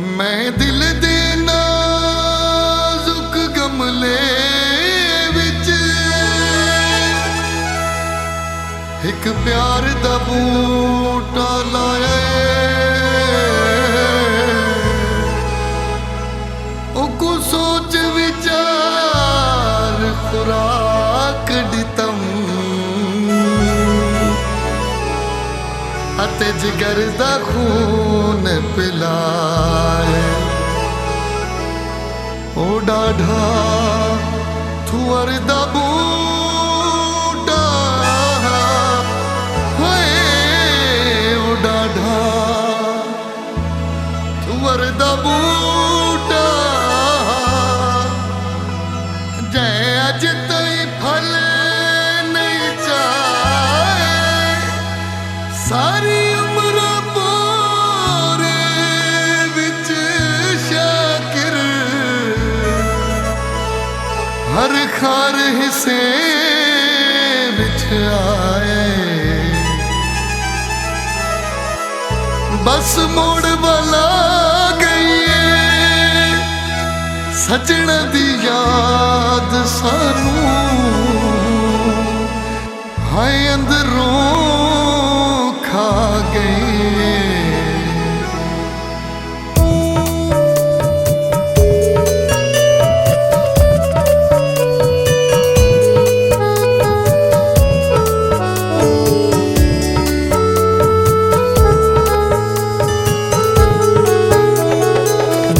मैं दिल दे नाजुक गमले विच एक प्यार दा बूटा लाया ओ सोच विचार खुराक दितम अते जिगर दा खून पिलाए ओ डाढ़ा थुअर दा बूटा हाय ओ डाढ़ा थुअर दा बूटा जै अज तई फल नहीं चाहे सारी उम्र बोरे विच शाकिर हर खार हिस्से विच आए बस मोड़ वाला गई सजना दी याद सानू हाय अंदरों खा गई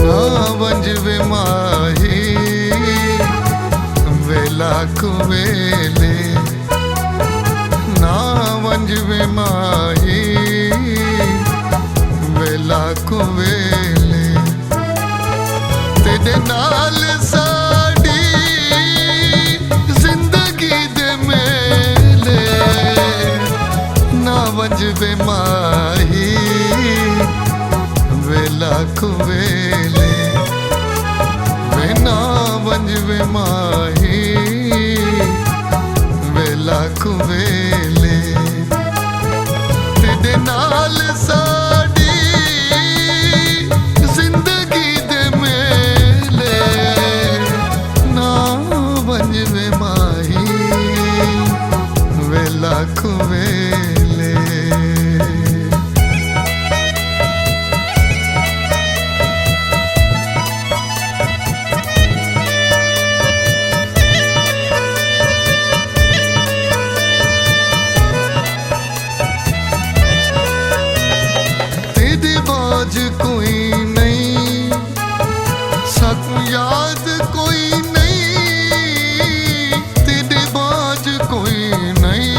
ना वंजवे माही वेला कुवेले ना वंजवे माही वेला कुवेले तेरे नाल साड़ी जिंदगी दे मेले ना वंजवे माही वेला कुवेले वे ना वंजवे माही वेला कुवेले तेरे नाल साड़ी जिंदगी दे मेले ना वंजवे माही वेला कुवेले बाज कोई नहीं साकू याद कोई नहीं तेरे बाज कोई नहीं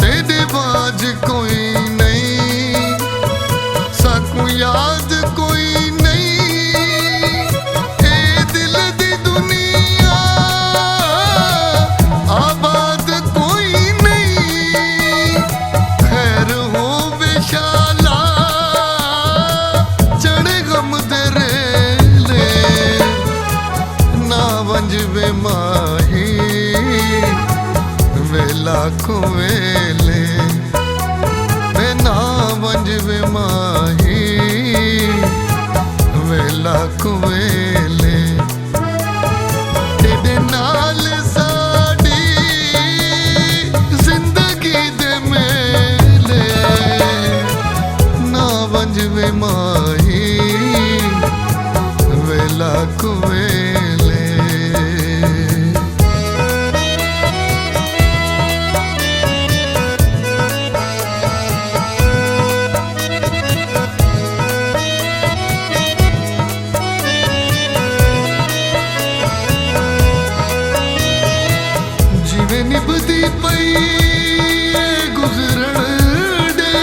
तेरे बाज कोई नहीं साकू याद कोई वंजवे माही वेला कुवेले वे ना वंजवे माही वेला कुवेले तेरे नाल साड़ी जिंदगी दे मेले ना वंजवे माही वेला कुवेले निभदी पई गुजरण दे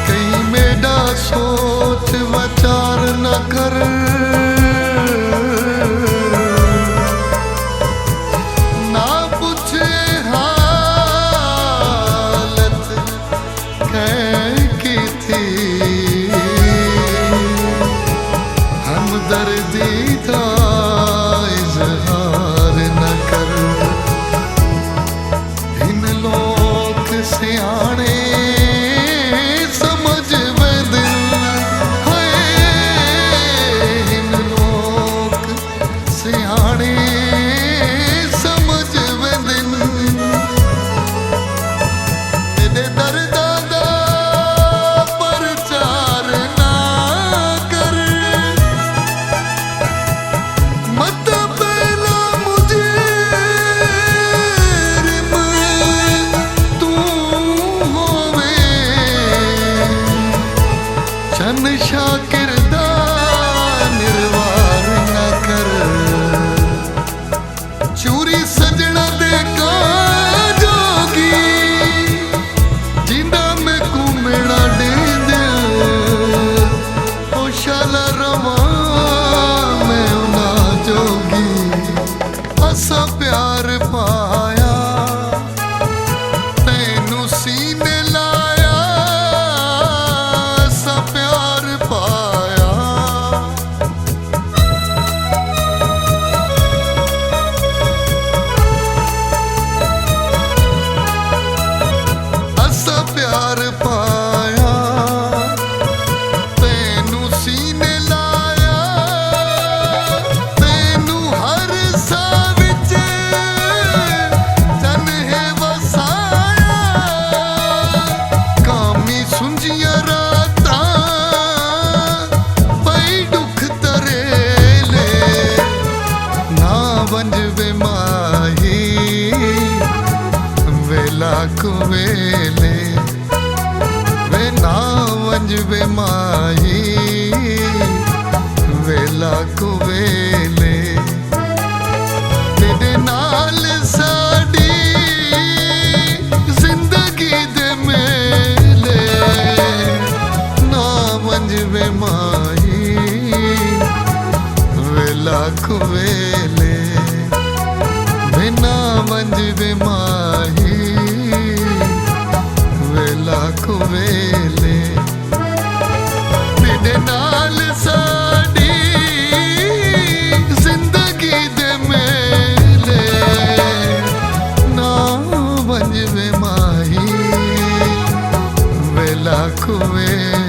कई मेरा सोच विचार न कर ना पूछे हालत कैसी थी हमदर्दी था इजहार वे माही वे लाख वेले बिना वंज वे माही वे लाख वेले तेरे नाल साडी जिंदगी दे मेले ना वंज वे माही वे लाख वेले